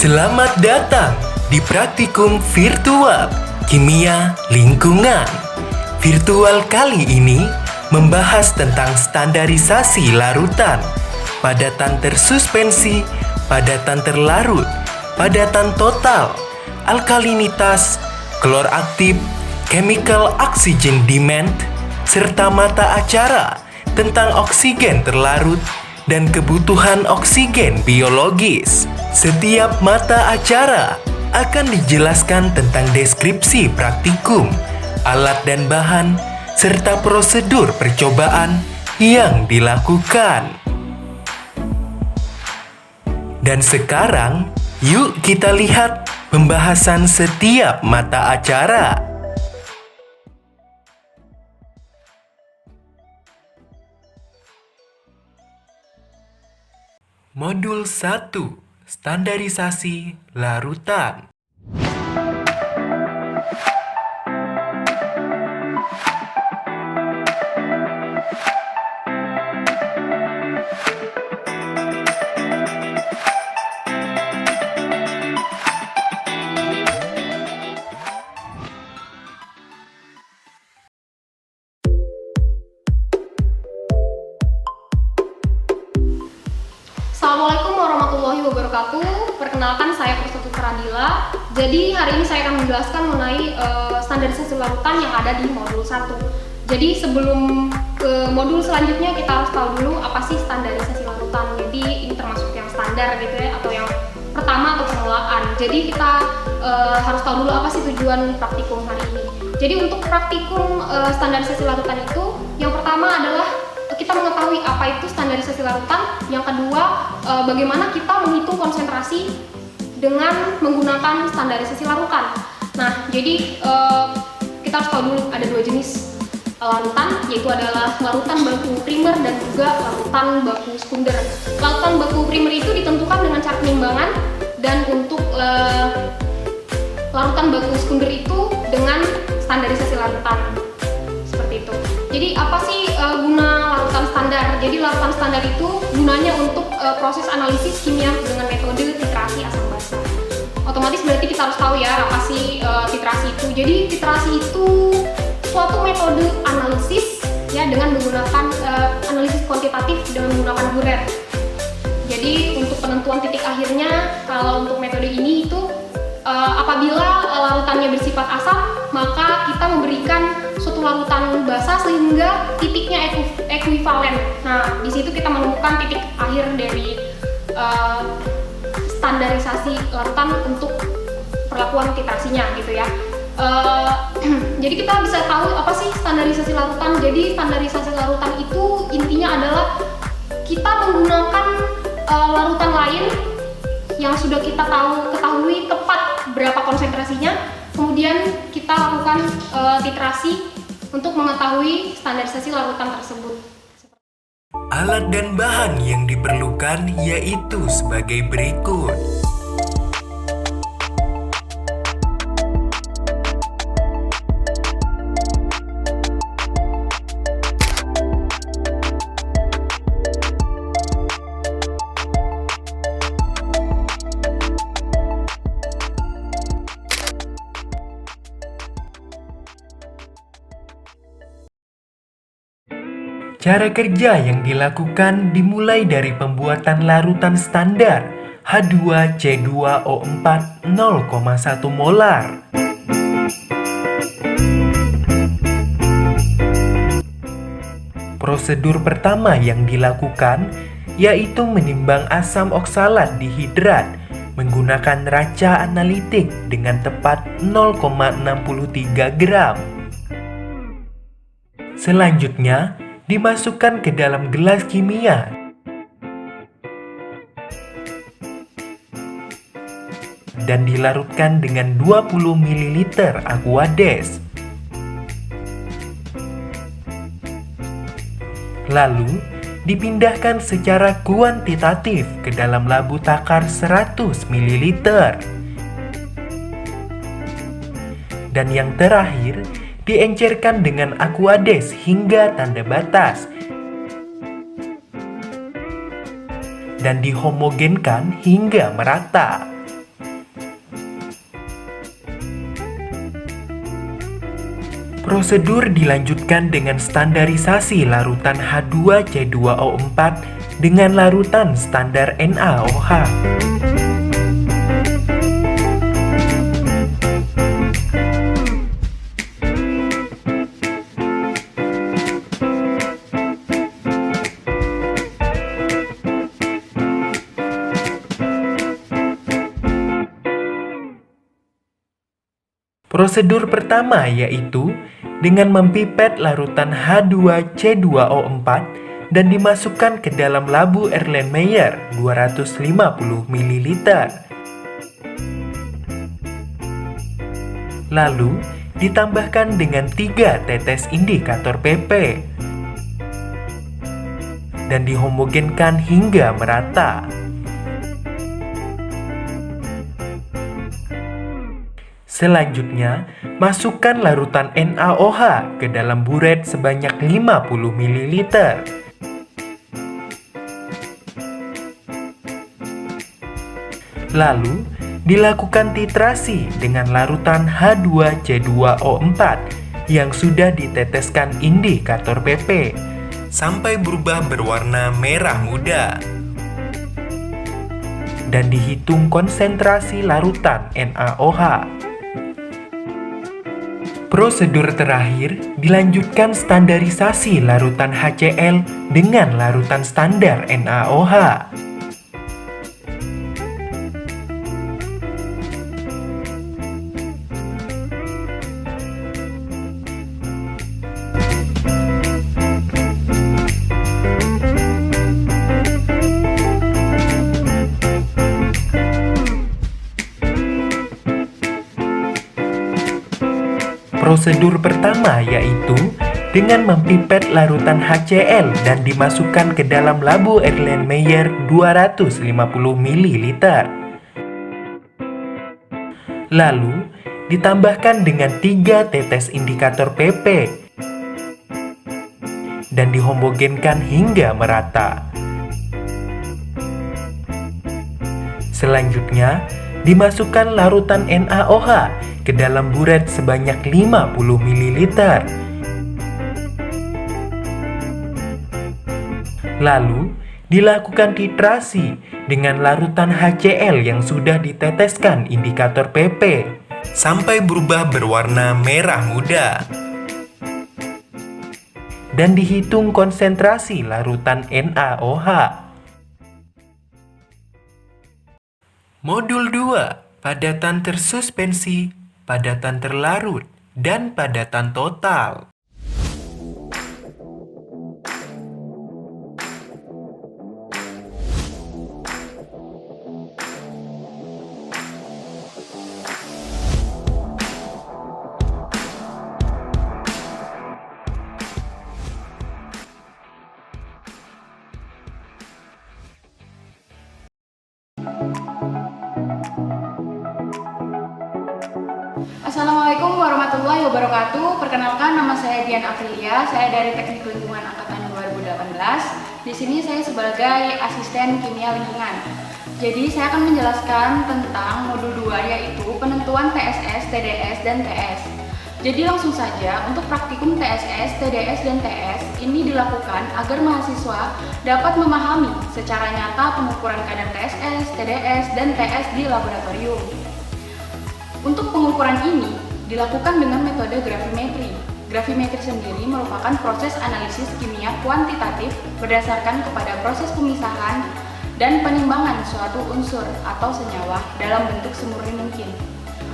Selamat datang di praktikum virtual kimia lingkungan. Virtual kali ini membahas tentang standarisasi larutan, padatan tersuspensi, padatan terlarut, padatan total, alkalinitas, klor aktif, chemical oxygen demand, serta mata acara tentang oksigen terlarut dan kebutuhan oksigen biologis. Setiap mata acara akan dijelaskan tentang deskripsi praktikum, alat dan bahan, serta prosedur percobaan yang dilakukan. Dan sekarang, yuk kita lihat pembahasan setiap mata acara. Modul 1. Standarisasi larutan. Assalamualaikum warahmatullahi wabarakatuh. Perkenalkan, saya Profesor Pradila. Jadi hari ini saya akan menjelaskan mengenai standarisasi larutan yang ada di modul 1. Jadi sebelum ke modul selanjutnya kita harus tahu dulu apa sih standarisasi larutan. Jadi ini termasuk yang standar gitu ya, atau yang pertama atau pengelolaan. Jadi kita harus tahu dulu apa sih tujuan praktikum hari ini. Jadi untuk praktikum standarisasi larutan itu, yang pertama adalah kita mengetahui apa itu standarisasi larutan. Yang kedua, bagaimana kita menghitung konsentrasi dengan menggunakan standarisasi larutan. Nah, jadi kita harus tahu dulu ada dua jenis larutan, yaitu adalah larutan baku primer dan juga larutan baku sekunder. Larutan baku primer itu ditentukan dengan cara penimbangan, dan untuk larutan baku sekunder itu dengan standarisasi larutan. Seperti itu. Jadi apa sih guna larutan standar? Jadi larutan standar itu gunanya untuk proses analisis kimia dengan metode titrasi asam basa. Otomatis berarti kita harus tahu ya apa sih titrasi itu. Jadi titrasi itu suatu metode analisis ya dengan menggunakan analisis kuantitatif dengan menggunakan Burrer. Jadi untuk penentuan titik akhirnya, kalau untuk metode ini itu apabila larutannya bersifat asam, maka kita memberikan suatu larutan basa sehingga titiknya ekuivalen. Nah, di situ kita menemukan titik akhir dari standarisasi larutan untuk perlakuan titrasinya gitu ya. Jadi kita bisa tahu apa sih standarisasi larutan. Jadi standarisasi larutan itu intinya adalah kita menggunakan larutan lain yang sudah kita ketahui tepat berapa konsentrasinya, kemudian kita lakukan titrasi untuk mengetahui standarisasi larutan tersebut. Alat dan bahan yang diperlukan yaitu sebagai berikut. Cara kerja yang dilakukan dimulai dari pembuatan larutan standar H2C2O4 0,1 molar. Prosedur pertama yang dilakukan yaitu menimbang asam oksalat dihidrat menggunakan raca analitik dengan tepat 0,63 gram. Selanjutnya, dimasukkan ke dalam gelas kimia dan dilarutkan dengan 20 ml Aquades. Lalu dipindahkan secara kuantitatif ke dalam labu takar 100 ml. Dan yang terakhir, diencerkan dengan Aquades hingga tanda batas dan dihomogenkan hingga merata. Prosedur dilanjutkan dengan standarisasi larutan H2C2O4 dengan larutan standar NaOH. Prosedur pertama yaitu dengan mempipet larutan H2C2O4 dan dimasukkan ke dalam labu Erlenmeyer 250 ml. Lalu ditambahkan dengan 3 tetes indikator PP dan dihomogenkan hingga merata. Selanjutnya, masukkan larutan NaOH ke dalam buret sebanyak 50 ml. Lalu, dilakukan titrasi dengan larutan H2C2O4 yang sudah diteteskan indikator PP sampai berubah berwarna merah muda. Dan dihitung konsentrasi larutan NaOH. Prosedur terakhir dilanjutkan standarisasi larutan HCl dengan larutan standar NaOH. Prosedur pertama yaitu dengan mempipet larutan HCl dan dimasukkan ke dalam labu Erlenmeyer 250 ml. Lalu, ditambahkan dengan 3 tetes indikator PP dan dihomogenkan hingga merata. Selanjutnya, dimasukkan larutan NaOH ke dalam buret sebanyak 50 ml. Lalu, dilakukan titrasi dengan larutan HCl yang sudah diteteskan indikator PP sampai berubah berwarna merah muda. Dan dihitung konsentrasi larutan NaOH. Modul 2, padatan tersuspensi, padatan terlarut, dan padatan total. Assalamualaikum warahmatullahi wabarakatuh. Perkenalkan, nama saya Dian Aprilia. Saya dari Teknik Lingkungan angkatan 2018. Di sini saya sebagai asisten kimia lingkungan. Jadi saya akan menjelaskan tentang modul 2, yaitu penentuan TSS, TDS, dan TS. Jadi langsung saja, untuk praktikum TSS, TDS, dan TS ini dilakukan agar mahasiswa dapat memahami secara nyata pengukuran kadar TSS, TDS, dan TS di laboratorium. Untuk pengukuran ini dilakukan dengan metode gravimetri. Gravimetri sendiri merupakan proses analisis kimia kuantitatif berdasarkan kepada proses pemisahan dan penimbangan suatu unsur atau senyawa dalam bentuk semurni mungkin.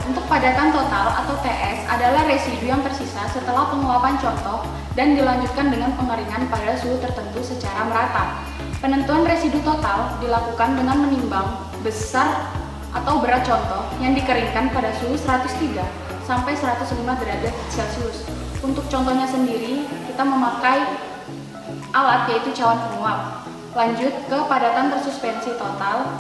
Untuk padatan total atau TS adalah residu yang tersisa setelah penguapan contoh dan dilanjutkan dengan pengeringan pada suhu tertentu secara merata. Penentuan residu total dilakukan dengan menimbang besar atau berat contoh yang dikeringkan pada suhu 103 sampai 105 derajat Celcius. Untuk contohnya sendiri, kita memakai alat yaitu cawan penguap. Lanjut ke padatan tersuspensi total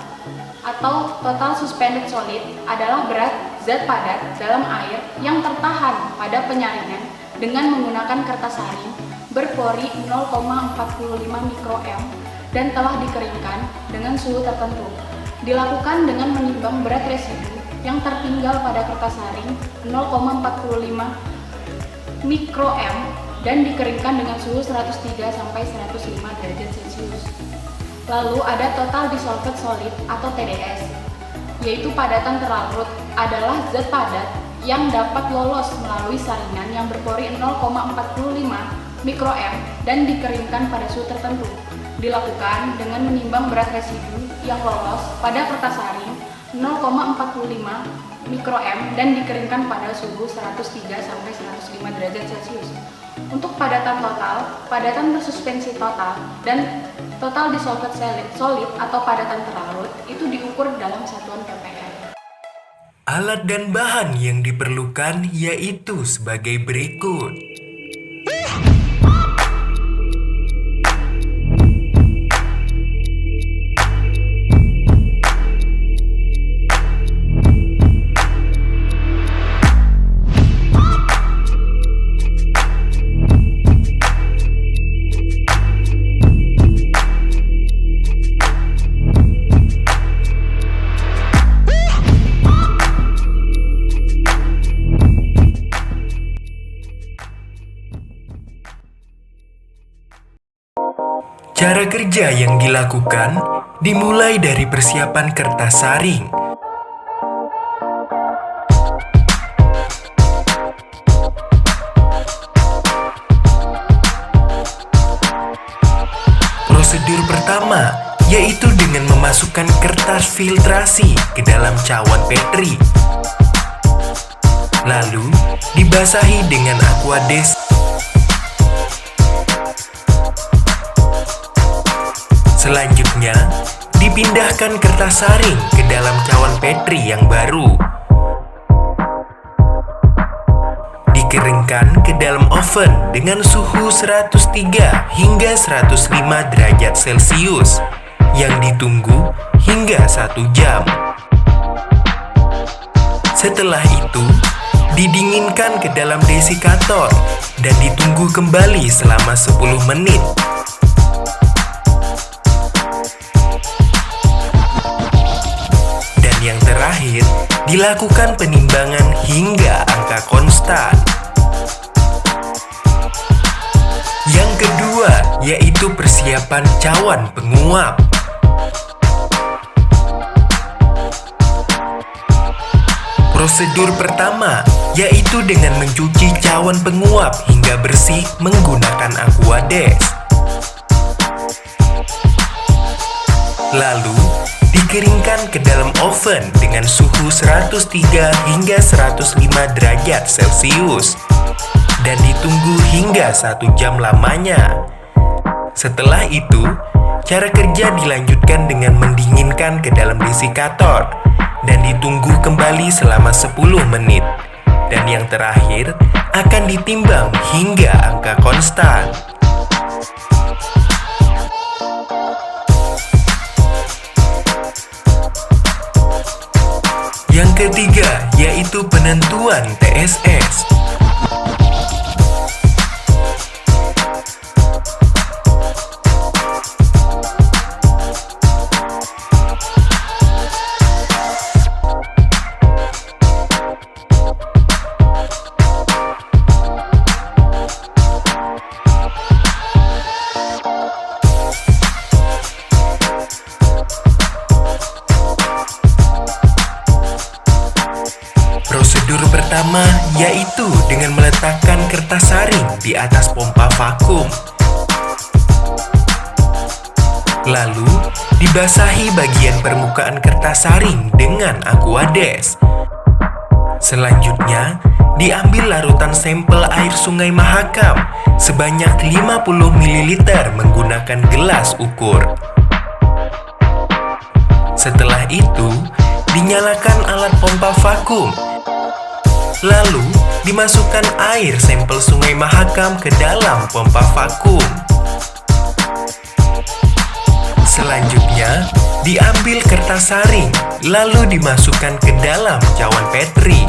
atau total suspended solid adalah berat zat padat dalam air yang tertahan pada penyaringan dengan menggunakan kertas saring berpori 0,45 mikroM dan telah dikeringkan dengan suhu tertentu. Dilakukan dengan menimbang berat residu yang tertinggal pada kertas saring 0,45 mikroM dan dikeringkan dengan suhu 103 sampai 105 derajat Celcius. Lalu ada total dissolved solid atau TDS, yaitu padatan terlarut adalah zat padat yang dapat lolos melalui saringan yang berpori 0,45 mikroM dan dikeringkan pada suhu tertentu. Dilakukan dengan menimbang berat residu yang lolos pada kertas saring 0,45 mikroM dan dikeringkan pada suhu 103 sampai 105 derajat Celcius. Untuk padatan total, padatan bersuspensi total, dan total dissolved solid atau padatan terlarut itu diukur dalam satuan ppm. Alat dan bahan yang diperlukan yaitu sebagai berikut. Cara kerja yang dilakukan dimulai dari persiapan kertas saring. Prosedur pertama yaitu dengan memasukkan kertas filtrasi ke dalam cawan Petri. Lalu dibasahi dengan Aquades. Selanjutnya, dipindahkan kertas saring ke dalam cawan Petri yang baru. Dikeringkan ke dalam oven dengan suhu 103 hingga 105 derajat Celcius yang ditunggu hingga 1 jam. Setelah itu, didinginkan ke dalam desikator dan ditunggu kembali selama 10 menit. Yang terakhir, dilakukan penimbangan hingga angka konstan. Yang kedua, yaitu persiapan cawan penguap. Prosedur pertama, yaitu dengan mencuci cawan penguap hingga bersih menggunakan Aquades. Lalu, dikeringkan ke dalam oven dengan suhu 103 hingga 105 derajat Celcius dan ditunggu hingga 1 jam lamanya. Setelah itu, cara kerja dilanjutkan dengan mendinginkan ke dalam desikator dan ditunggu kembali selama 10 menit. Dan yang terakhir, akan ditimbang hingga angka konstan. Yang ketiga, yaitu penentuan TSS. Prosedur pertama yaitu dengan meletakkan kertas saring di atas pompa vakum. Lalu, dibasahi bagian permukaan kertas saring dengan Aquades. Selanjutnya, diambil larutan sampel air Sungai Mahakam sebanyak 50 ml menggunakan gelas ukur. Setelah itu, dinyalakan alat pompa vakum. Lalu, dimasukkan air sampel Sungai Mahakam ke dalam pompa vakum. Selanjutnya, diambil kertas saring, lalu dimasukkan ke dalam cawan Petri.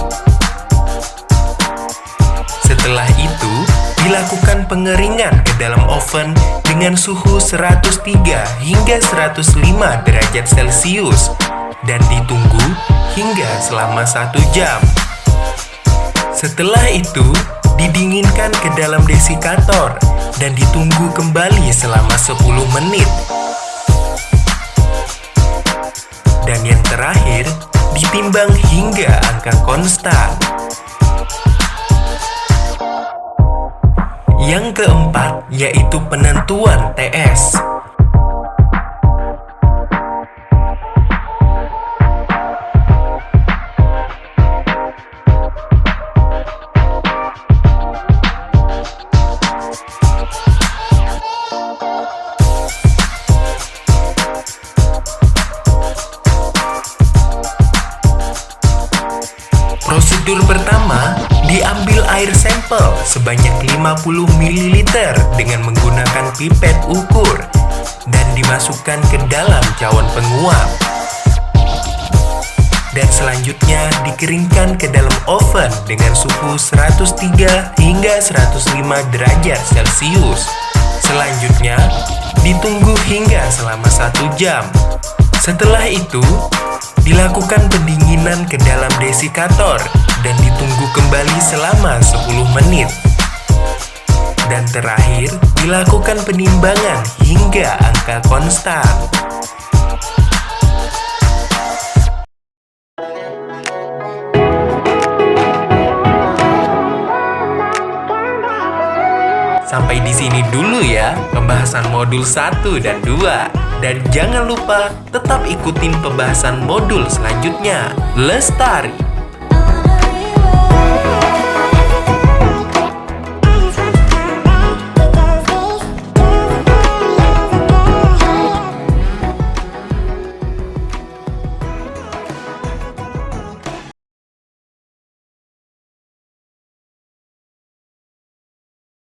Setelah itu, dilakukan pengeringan ke dalam oven dengan suhu 103 hingga 105 derajat Celcius dan ditunggu hingga selama 1 jam. Setelah itu, didinginkan ke dalam desikator dan ditunggu kembali selama 10 menit. Dan yang terakhir, ditimbang hingga angka konstan. Yang keempat, yaitu penentuan TS. Prosedur pertama, diambil air sampel sebanyak 50 ml dengan menggunakan pipet ukur dan dimasukkan ke dalam cawan penguap. Dan selanjutnya dikeringkan ke dalam oven dengan suhu 103 hingga 105 derajat Celcius. Selanjutnya, ditunggu hingga selama 1 jam. Setelah itu, dilakukan pendinginan ke dalam desikator dan ditunggu kembali selama 10 menit. Dan terakhir, dilakukan penimbangan hingga angka konstan. Sampai di sini dulu ya pembahasan modul 1 dan 2. Dan jangan lupa tetap ikutin pembahasan modul selanjutnya. Lestari!